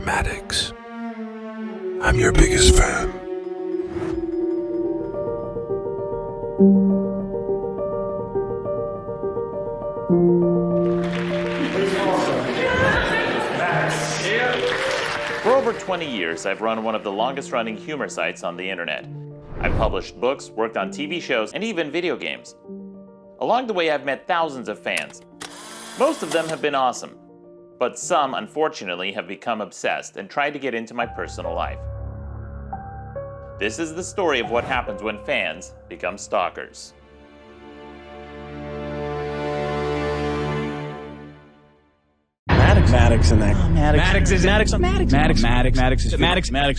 Maddox. I'm your biggest fan. For over 20 years, I've run one of the longest-running humor sites on the internet. I've published books, worked on TV shows, and even video games. Along the way, I've met thousands of fans. Most of them have been awesome, but some, unfortunately, have become obsessed and tried to get into my personal life. This is the story of what happens when fans become stalkers. Maddox and that.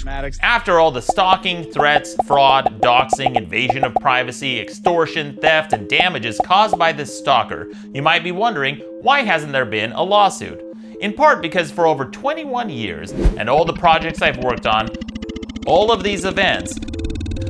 Maddox. After all the stalking, threats, fraud, doxing, invasion of privacy, extortion, theft, and damages caused by this stalker, you might be wondering, why hasn't there been a lawsuit? In part because for over 21 years, and all the projects I've worked on, all of these events,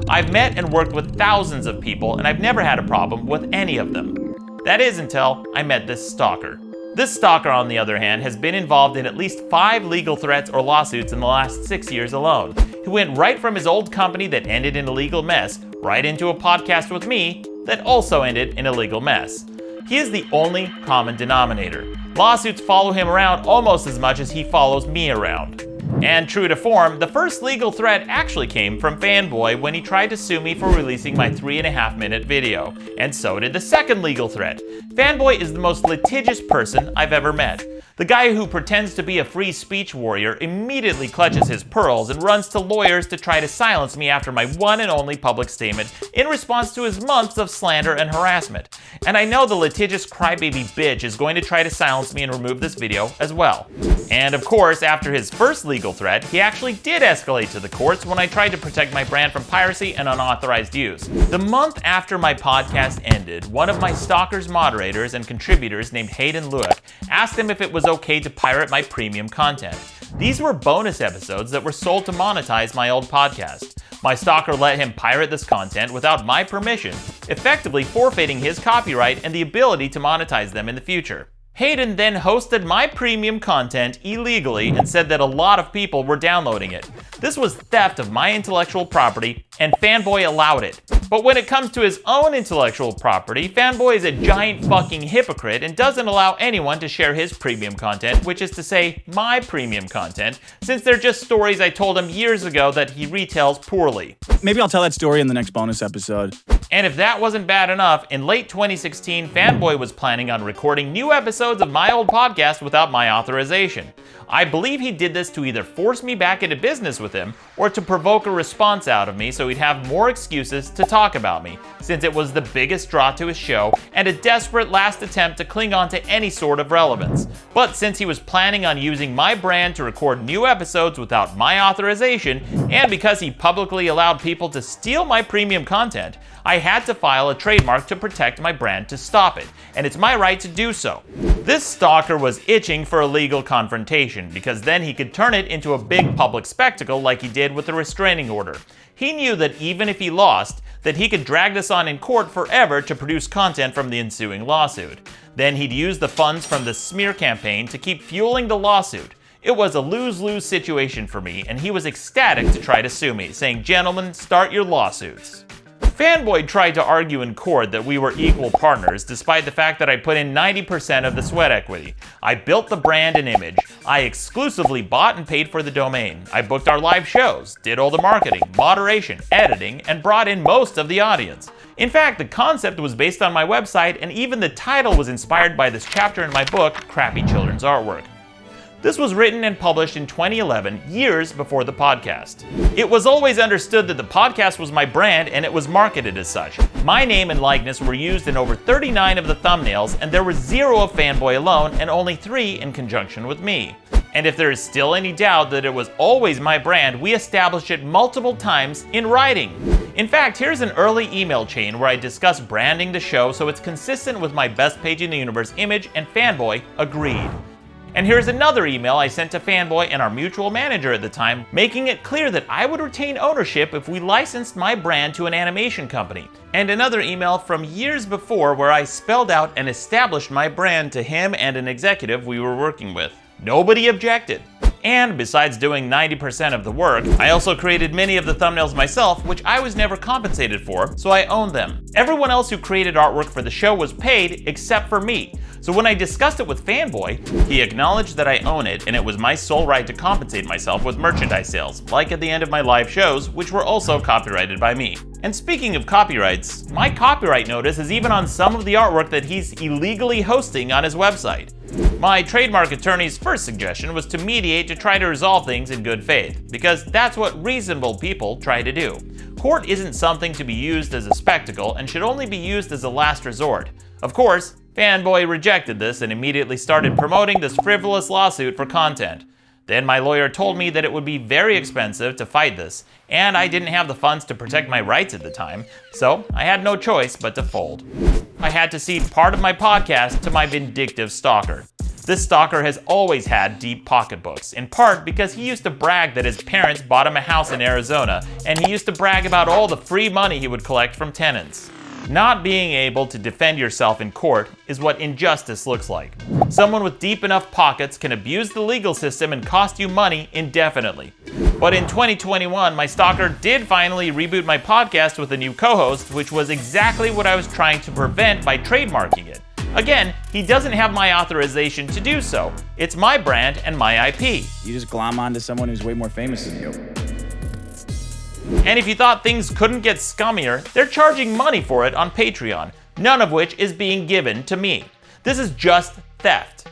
I've met and worked with thousands of people, and I've never had a problem with any of them. That is until I met this stalker. This stalker, on the other hand, has been involved in at least 5 legal threats or lawsuits in the last 6 years alone. He went right from his old company that ended in a legal mess, right into a podcast with me that also ended in a legal mess. He is the only common denominator. Lawsuits follow him around almost as much as he follows me around. And true to form, the first legal threat actually came from Fanboy when he tried to sue me for releasing my 3.5-minute video. And so did the second legal threat. Fanboy is the most litigious person I've ever met. The guy who pretends to be a free speech warrior immediately clutches his pearls and runs to lawyers to try to silence me after my one and only public statement in response to his months of slander and harassment. And I know the litigious crybaby bitch is going to try to silence me and remove this video as well. And of course, after his first legal threat, he actually did escalate to the courts when I tried to protect my brand from piracy and unauthorized use. The month after my podcast ended, one of my Stalkers moderators and contributors named Hayden Lueck asked him if it was okay to pirate my premium content. These were bonus episodes that were sold to monetize my old podcast. My stalker let him pirate this content without my permission, effectively forfeiting his copyright and the ability to monetize them in the future. Hayden then hosted my premium content illegally and said that a lot of people were downloading it. This was theft of my intellectual property, and Fanboy allowed it. But when it comes to his own intellectual property, Fanboy is a giant fucking hypocrite and doesn't allow anyone to share his premium content, which is to say, my premium content, since they're just stories I told him years ago that he retells poorly. Maybe I'll tell that story in the next bonus episode. And if that wasn't bad enough, in late 2016, Fanboy was planning on recording new episodes of my old podcast without my authorization. I believe he did this to either force me back into business with him or to provoke a response out of me so he'd have more excuses to talk about me, since it was the biggest draw to his show and a desperate last attempt to cling on to any sort of relevance. But since he was planning on using my brand to record new episodes without my authorization, and because he publicly allowed people to steal my premium content, I had to file a trademark to protect my brand to stop it, and it's my right to do so. This stalker was itching for a legal confrontation, because then he could turn it into a big public spectacle like he did with the restraining order. He knew that even if he lost, that he could drag this on in court forever to produce content from the ensuing lawsuit. Then he'd use the funds from the smear campaign to keep fueling the lawsuit. It was a lose-lose situation for me, and he was ecstatic to try to sue me, saying, "Gentlemen, start your lawsuits." Fanboy tried to argue in court that we were equal partners, despite the fact that I put in 90% of the sweat equity. I built the brand and image. I exclusively bought and paid for the domain. I booked our live shows, did all the marketing, moderation, editing, and brought in most of the audience. In fact, the concept was based on my website, and even the title was inspired by this chapter in my book, Crappy Children's Artwork. This was written and published in 2011, years before the podcast. It was always understood that the podcast was my brand and it was marketed as such. My name and likeness were used in over 39 of the thumbnails, and there were 0 of Fanboy alone and only 3 in conjunction with me. And if there is still any doubt that it was always my brand, we established it multiple times in writing. In fact, here's an early email chain where I discuss branding the show so it's consistent with my best page in the universe image, and Fanboy agreed. And here's another email I sent to Fanboy and our mutual manager at the time, making it clear that I would retain ownership if we licensed my brand to an animation company. And another email from years before where I spelled out and established my brand to him and an executive we were working with. Nobody objected. And besides doing 90% of the work, I also created many of the thumbnails myself, which I was never compensated for, so I owned them. Everyone else who created artwork for the show was paid except for me. So when I discussed it with Fanboy, he acknowledged that I own it and it was my sole right to compensate myself with merchandise sales, like at the end of my live shows, which were also copyrighted by me. And speaking of copyrights, my copyright notice is even on some of the artwork that he's illegally hosting on his website. My trademark attorney's first suggestion was to mediate to try to resolve things in good faith, because that's what reasonable people try to do. Court isn't something to be used as a spectacle and should only be used as a last resort. Of course, Fanboy rejected this and immediately started promoting this frivolous lawsuit for content. Then my lawyer told me that it would be very expensive to fight this, and I didn't have the funds to protect my rights at the time, so I had no choice but to fold. I had to cede part of my podcast to my vindictive stalker. This stalker has always had deep pocketbooks, in part because he used to brag that his parents bought him a house in Arizona, and he used to brag about all the free money he would collect from tenants. Not being able to defend yourself in court is what injustice looks like. Someone with deep enough pockets can abuse the legal system and cost you money indefinitely. But in 2021, my stalker did finally reboot my podcast with a new co-host, which was exactly what I was trying to prevent by trademarking it. Again, he doesn't have my authorization to do so. It's my brand and my IP. You just glom onto someone who's way more famous than you. And if you thought things couldn't get scummier, they're charging money for it on Patreon, none of which is being given to me. This is just theft.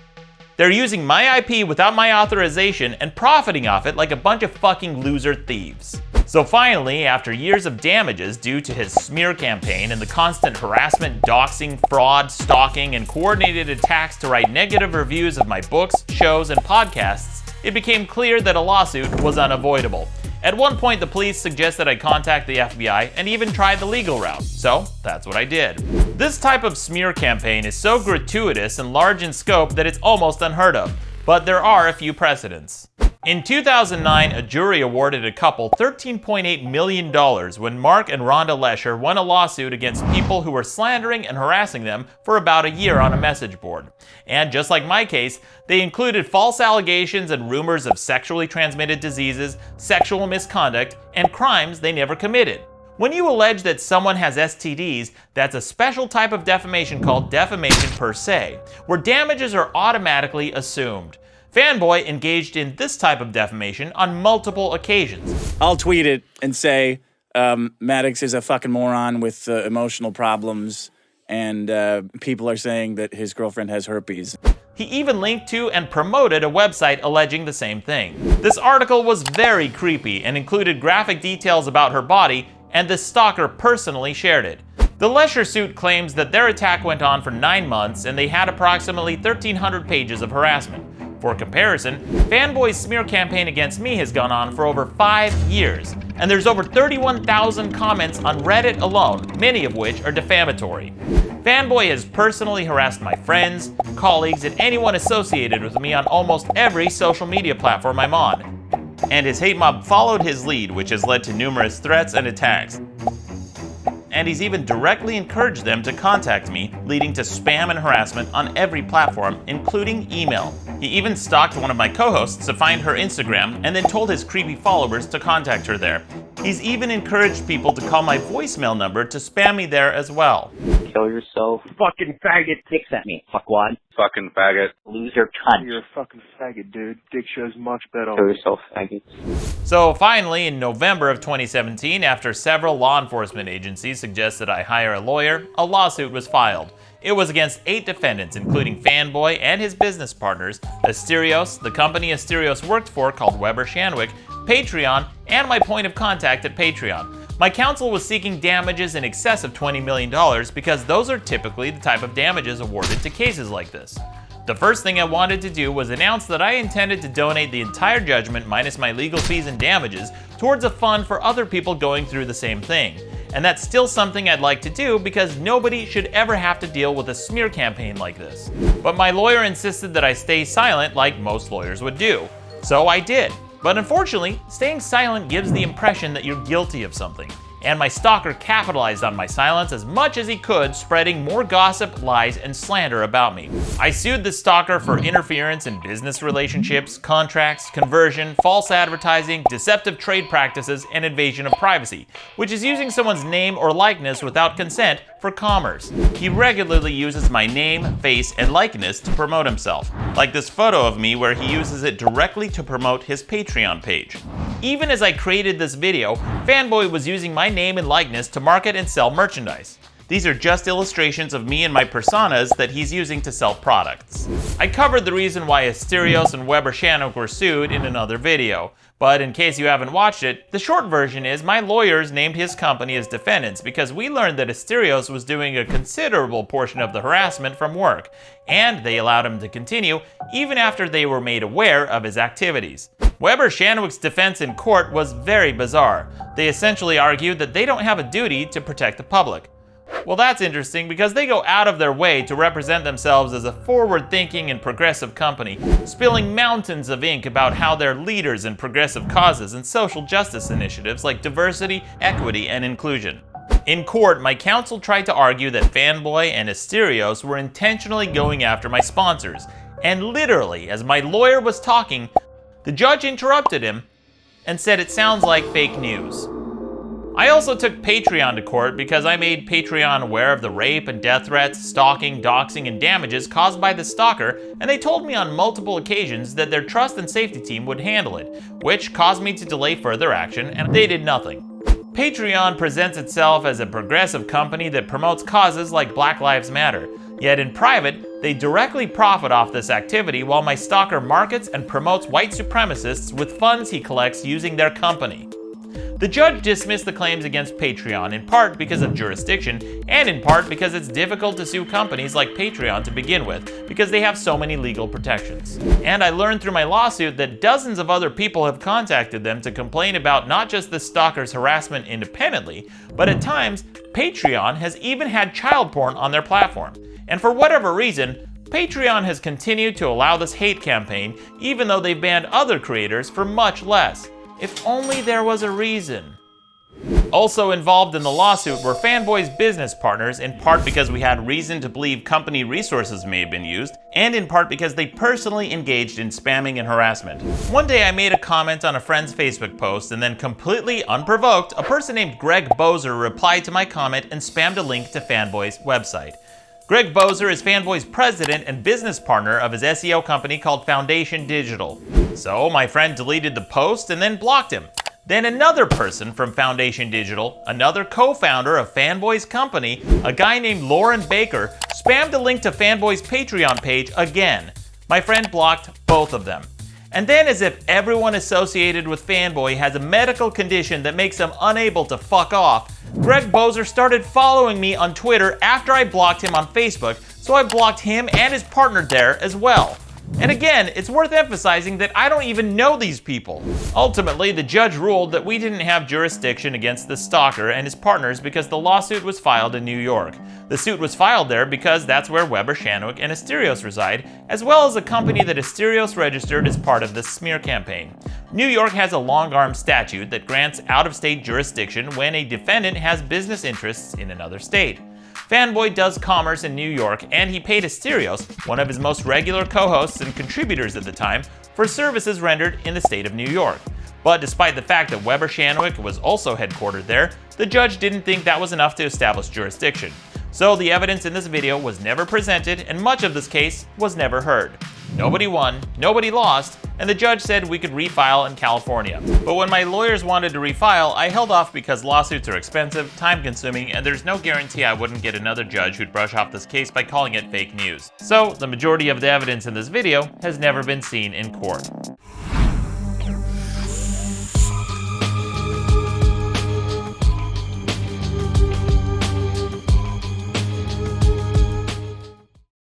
They're using my IP without my authorization and profiting off it like a bunch of fucking loser thieves. So finally, after years of damages due to his smear campaign and the constant harassment, doxing, fraud, stalking, and coordinated attacks to write negative reviews of my books, shows, and podcasts, it became clear that a lawsuit was unavoidable. At one point, the police suggested I contact the FBI and even tried the legal route, so that's what I did. This type of smear campaign is so gratuitous and large in scope that it's almost unheard of, but there are a few precedents. In 2009, a jury awarded a couple $13.8 million when Mark and Rhonda Lesher won a lawsuit against people who were slandering and harassing them for about a year on a message board. And just like my case, they included false allegations and rumors of sexually transmitted diseases, sexual misconduct, and crimes they never committed. When you allege that someone has STDs, that's a special type of defamation called defamation per se, where damages are automatically assumed. Fanboy engaged in this type of defamation on multiple occasions. I'll tweet it and say, Maddox is a fucking moron with emotional problems, and people are saying that his girlfriend has herpes. He even linked to and promoted a website alleging the same thing. This article was very creepy and included graphic details about her body, and the stalker personally shared it. The Lesher suit claims that their attack went on for 9 months and they had approximately 1,300 pages of harassment. For comparison, Fanboy's smear campaign against me has gone on for over 5 years, and there's over 31,000 comments on Reddit alone, many of which are defamatory. Fanboy has personally harassed my friends, colleagues, and anyone associated with me on almost every social media platform I'm on. And his hate mob followed his lead, which has led to numerous threats and attacks. And he's even directly encouraged them to contact me, leading to spam and harassment on every platform, including email. He even stalked one of my co-hosts to find her Instagram and then told his creepy followers to contact her there. He's even encouraged people to call my voicemail number to spam me there as well. Kill yourself. Fucking faggot. Dicks at me. Fuckwad. Fucking faggot. Loser cunt. You're a fucking faggot, dude. Dick shows much better. Kill yourself, faggot. So finally, in November of 2017, after several law enforcement agencies suggested I hire a lawyer, a lawsuit was filed. It was against 8 defendants, including Fanboy and his business partners, Asterios, the company Asterios worked for called Weber Shandwick, Patreon, and my point of contact at Patreon. My counsel was seeking damages in excess of $20 million because those are typically the type of damages awarded to cases like this. The first thing I wanted to do was announce that I intended to donate the entire judgment minus my legal fees and damages towards a fund for other people going through the same thing. And that's still something I'd like to do because nobody should ever have to deal with a smear campaign like this. But my lawyer insisted that I stay silent like most lawyers would do. So I did. But unfortunately, staying silent gives the impression that you're guilty of something. and my stalker capitalized on my silence as much as he could, spreading more gossip, lies, and slander about me. I sued the stalker for interference in business relationships, contracts, conversion, false advertising, deceptive trade practices, and invasion of privacy, which is using someone's name or likeness without consent for commerce. He regularly uses my name, face, and likeness to promote himself, like this photo of me where he uses it directly to promote his Patreon page. Even as I created this video, Fanboy was using my name and likeness to market and sell merchandise. These are just illustrations of me and my personas that he's using to sell products. I covered the reason why Asterios and Shandwick were sued in another video, but in case you haven't watched it, the short version is my lawyers named his company as defendants because we learned that Asterios was doing a considerable portion of the harassment from work, and they allowed him to continue even after they were made aware of his activities. Shandwick's defense in court was very bizarre. They essentially argued that they don't have a duty to protect the public. Well, that's interesting because they go out of their way to represent themselves as a forward-thinking and progressive company, spilling mountains of ink about how they're leaders in progressive causes and social justice initiatives like diversity, equity, and inclusion. In court, my counsel tried to argue that Fanboy and Asterios were intentionally going after my sponsors, and literally, as my lawyer was talking, the judge interrupted him and said it sounds like fake news. I also took Patreon to court because I made Patreon aware of the rape and death threats, stalking, doxing, and damages caused by the stalker, and they told me on multiple occasions that their trust and safety team would handle it, which caused me to delay further action, and they did nothing. Patreon presents itself as a progressive company that promotes causes like Black Lives Matter, yet in private, they directly profit off this activity while my stalker markets and promotes white supremacists with funds he collects using their company. The judge dismissed the claims against Patreon in part because of jurisdiction and in part because it's difficult to sue companies like Patreon to begin with because they have so many legal protections. And I learned through my lawsuit that dozens of other people have contacted them to complain about not just the stalker's harassment independently, but at times, Patreon has even had child porn on their platform. And for whatever reason, Patreon has continued to allow this hate campaign even though they've banned other creators for much less. If only there was a reason. Also involved in the lawsuit were Fanboy's business partners, in part because we had reason to believe company resources may have been used, and in part because they personally engaged in spamming and harassment. One day I made a comment on a friend's Facebook post, and then completely unprovoked, a person named Greg Boser replied to my comment and spammed a link to Fanboy's website. Greg Boser is Fanboy's president and business partner of his SEO company called Foundation Digital. So my friend deleted the post and then blocked him. Then another person from Foundation Digital, another co-founder of Fanboy's company, a guy named Loren Baker, spammed a link to Fanboy's Patreon page again. My friend blocked both of them. And then, as if everyone associated with Fanboy has a medical condition that makes them unable to fuck off, Greg Boser started following me on Twitter after I blocked him on Facebook, so I blocked him and his partner there as well. And again, it's worth emphasizing that I don't even know these people. Ultimately, the judge ruled that we didn't have jurisdiction against the stalker and his partners because the lawsuit was filed in New York. The suit was filed there because that's where Shandwick and Asterios reside, as well as a company that Asterios registered as part of this smear campaign. New York has a long-arm statute that grants out-of-state jurisdiction when a defendant has business interests in another state. Fanboy does commerce in New York, and he paid Asterios, one of his most regular co-hosts and contributors at the time, for services rendered in the state of New York. But despite the fact that Shandwick was also headquartered there, the judge didn't think that was enough to establish jurisdiction. So the evidence in this video was never presented, and much of this case was never heard. Nobody won, nobody lost, and the judge said we could refile in California. But when my lawyers wanted to refile, I held off because lawsuits are expensive, time-consuming, and there's no guarantee I wouldn't get another judge who'd brush off this case by calling it fake news. So the majority of the evidence in this video has never been seen in court.